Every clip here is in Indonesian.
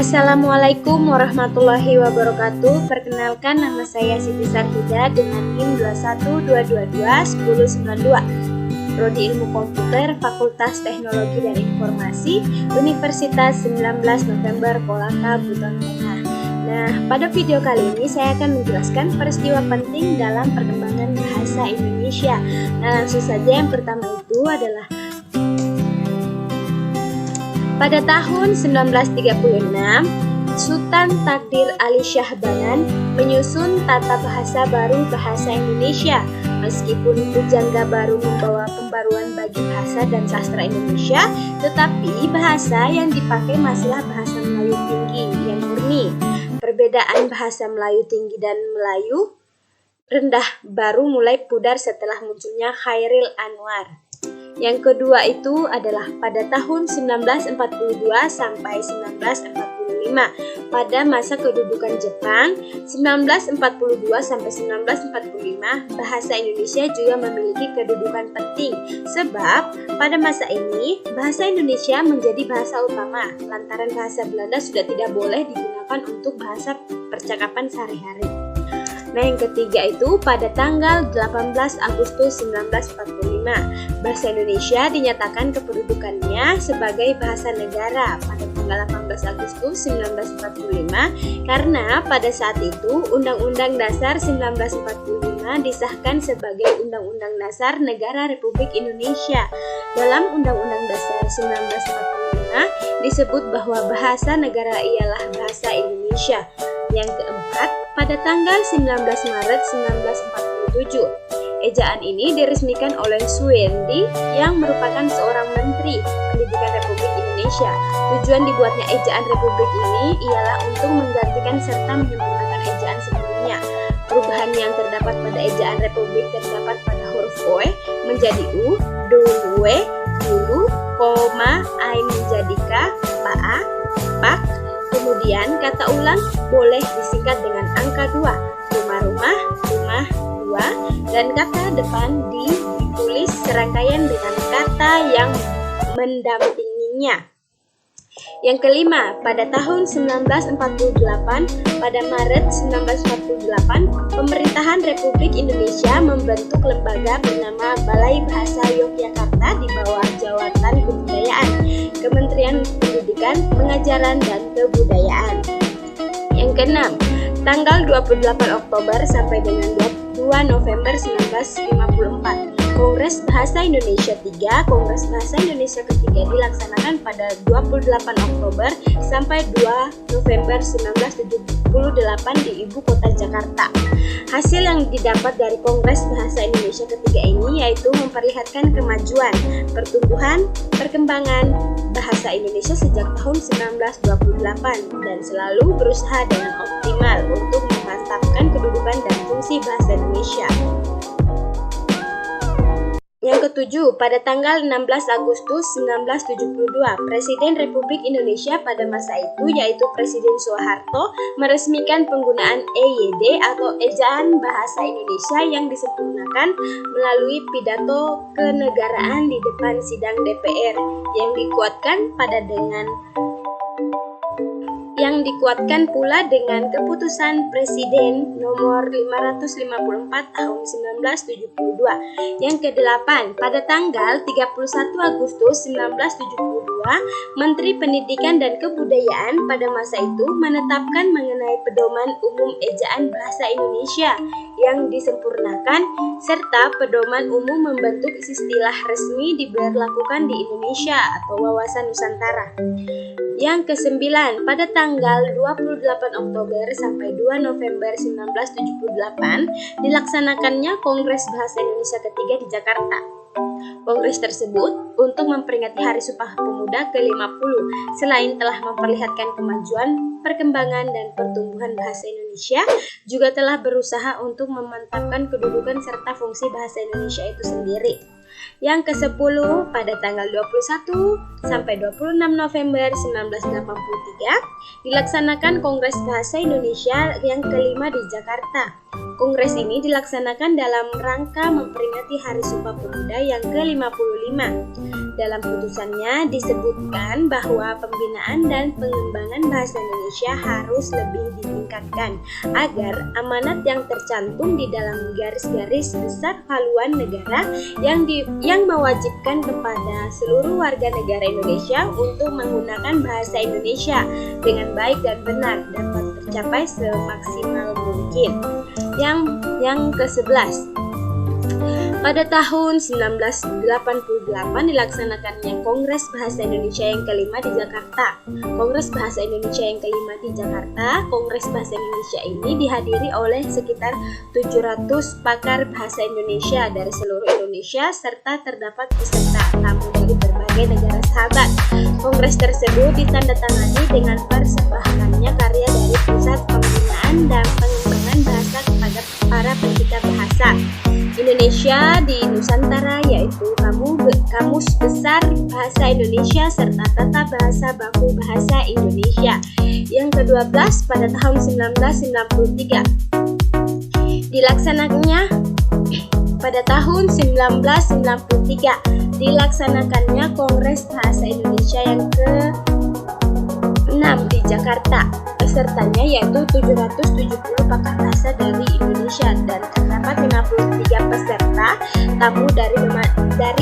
Assalamualaikum warahmatullahi wabarakatuh. Perkenalkan, nama saya Siti Sarhida dengan NIM 212221092. Prodi Ilmu Komputer, Fakultas Teknologi dan Informasi, Universitas 19 November Kolaka, Buton Tengah. Nah, pada video kali ini saya akan menjelaskan peristiwa penting dalam perkembangan bahasa Indonesia. Nah, langsung saja, yang pertama itu adalah pada tahun 1936, Sultan Takdir Ali Shah Banan menyusun tata bahasa baru bahasa Indonesia. Meskipun pujangga baru membawa pembaruan bagi bahasa dan sastra Indonesia, tetapi bahasa yang dipakai masihlah bahasa Melayu tinggi yang murni. Perbedaan bahasa Melayu tinggi dan Melayu rendah baru mulai pudar setelah munculnya Chairil Anwar. Yang kedua itu adalah pada tahun 1942 sampai 1945. Pada masa kedudukan Jepang 1942 sampai 1945, bahasa Indonesia juga memiliki kedudukan penting sebab pada masa ini bahasa Indonesia menjadi bahasa utama lantaran bahasa Belanda sudah tidak boleh digunakan untuk bahasa percakapan sehari-hari. Nah, yang ketiga itu pada tanggal 18 Agustus 1945, bahasa Indonesia dinyatakan kependudukannya sebagai bahasa negara pada tanggal 18 Agustus 1945 karena pada saat itu Undang-Undang Dasar 1945 disahkan sebagai Undang-Undang Dasar Negara Republik Indonesia. Dalam Undang-Undang Dasar 1945 disebut bahwa bahasa negara ialah bahasa Indonesia. Yang keempat, pada tanggal 19 Maret 1947, ejaan ini diresmikan oleh Suwendi yang merupakan seorang Menteri Pendidikan Republik Indonesia. Tujuan dibuatnya ejaan Republik ini ialah untuk menggantikan serta menyempurnakan ejaan sebelumnya. Perubahan yang terdapat pada ejaan Republik terdapat pada huruf OE menjadi U, dulu, dulu, koma, ain menjadi K, PA, PAK. Kemudian kata ulang boleh disingkat dengan angka 2, rumah-rumah, rumah 2, dan kata depan ditulis serangkaian dengan kata yang mendampinginya. Yang kelima, pada tahun 1948, pada Maret 1948, pemerintahan Republik Indonesia membentuk lembaga bernama Balai Bahasa Yogyakarta di bawah Jawatan Kebudayaan, Kementerian Pendidikan, Pengajaran, dan Kebudayaan. Yang keenam, tanggal 28 Oktober sampai dengan 2 November 1954, Kongres Bahasa Indonesia III, Kongres Bahasa Indonesia ketiga dilaksanakan pada 28 Oktober sampai 2 November 1978 di Ibu Kota Jakarta. Hasil yang didapat dari Kongres Bahasa Indonesia ketiga ini yaitu memperlihatkan kemajuan, pertumbuhan, perkembangan bahasa Indonesia sejak tahun 1928 dan selalu berusaha dengan optimal untuk memantapkan kedudukan dan fungsi bahasa Indonesia. Yang ketujuh, pada tanggal 16 Agustus 1972, Presiden Republik Indonesia pada masa itu, yaitu Presiden Soeharto, meresmikan penggunaan EYD atau Ejaan Bahasa Indonesia yang disempurnakan melalui pidato kenegaraan di depan sidang DPR yang dikuatkan pula dengan keputusan Presiden nomor 554 tahun 1972. Yang kedelapan, pada tanggal 31 Agustus 1972, Menteri Pendidikan dan Kebudayaan pada masa itu menetapkan mengenai pedoman umum ejaan bahasa Indonesia yang disempurnakan serta pedoman umum membentuk istilah resmi diberlakukan di Indonesia atau wawasan Nusantara. Yang kesembilan, pada tanggal 28 Oktober sampai 2 November 1978 dilaksanakannya Kongres Bahasa Indonesia ketiga di Jakarta. Kongres tersebut untuk memperingati Hari Sumpah Pemuda ke-50 selain telah memperlihatkan kemajuan, perkembangan, dan pertumbuhan bahasa Indonesia, juga telah berusaha untuk memantapkan kedudukan serta fungsi bahasa Indonesia itu sendiri. Yang ke-10, pada tanggal 21 sampai 26 November 1983 dilaksanakan Kongres Bahasa Indonesia yang kelima di Jakarta. Kongres ini dilaksanakan dalam rangka memperingati Hari Sumpah Pemuda yang ke-55. Dalam putusannya disebutkan bahwa pembinaan dan pengembangan bahasa Indonesia harus lebih ditingkatkan agar amanat yang tercantum di dalam garis-garis besar haluan negara yang mewajibkan kepada seluruh warga negara Indonesia untuk menggunakan bahasa Indonesia dengan baik dan benar dapat tercapai semaksimal mungkin. Yang ke-11, pada tahun 1988 dilaksanakannya Kongres Bahasa Indonesia yang kelima di Jakarta. Kongres Bahasa Indonesia yang kelima di Jakarta, Kongres Bahasa Indonesia ini dihadiri oleh sekitar 700 pakar bahasa Indonesia dari seluruh Indonesia serta terdapat peserta tamu dari berbagai negara sahabat. Kongres tersebut ditandatangani dengan persembahannya karya dari Pusat Pembinaan dan Pengembangan Bahasa kepada para pencipta bahasa Indonesia di Nusantara, yaitu Kamus Besar Bahasa Indonesia serta Tata Bahasa Baku Bahasa Indonesia. Yang ke-12 pada tahun 1993 dilaksanakannya Kongres Bahasa Indonesia yang ke-6 di Jakarta. Pesertanya yaitu 770 pakar bahasa dari Indonesia dan terdapat 53 peserta tamu dari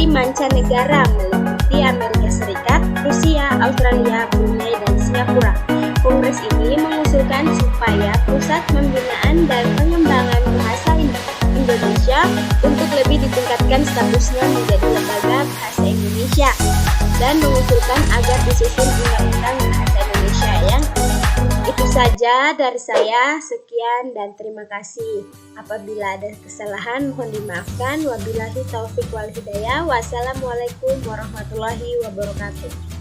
mancanegara meliputi Amerika Serikat, Rusia, Australia, Brunei, dan Singapura. Kongres ini mengusulkan supaya Pusat Pembinaan dan Pengembangan Bahasa Indonesia untuk lebih ditingkatkan statusnya menjadi lembaga bahasa Indonesia dan mengusulkan agar disusun undang-undang bahasa Indonesia. Yang itu saja dari saya, sekian dan terima kasih. Apabila ada kesalahan mohon dimaafkan. Wabillahi taufiq wal hidayah. Wassalamualaikum warahmatullahi wabarakatuh.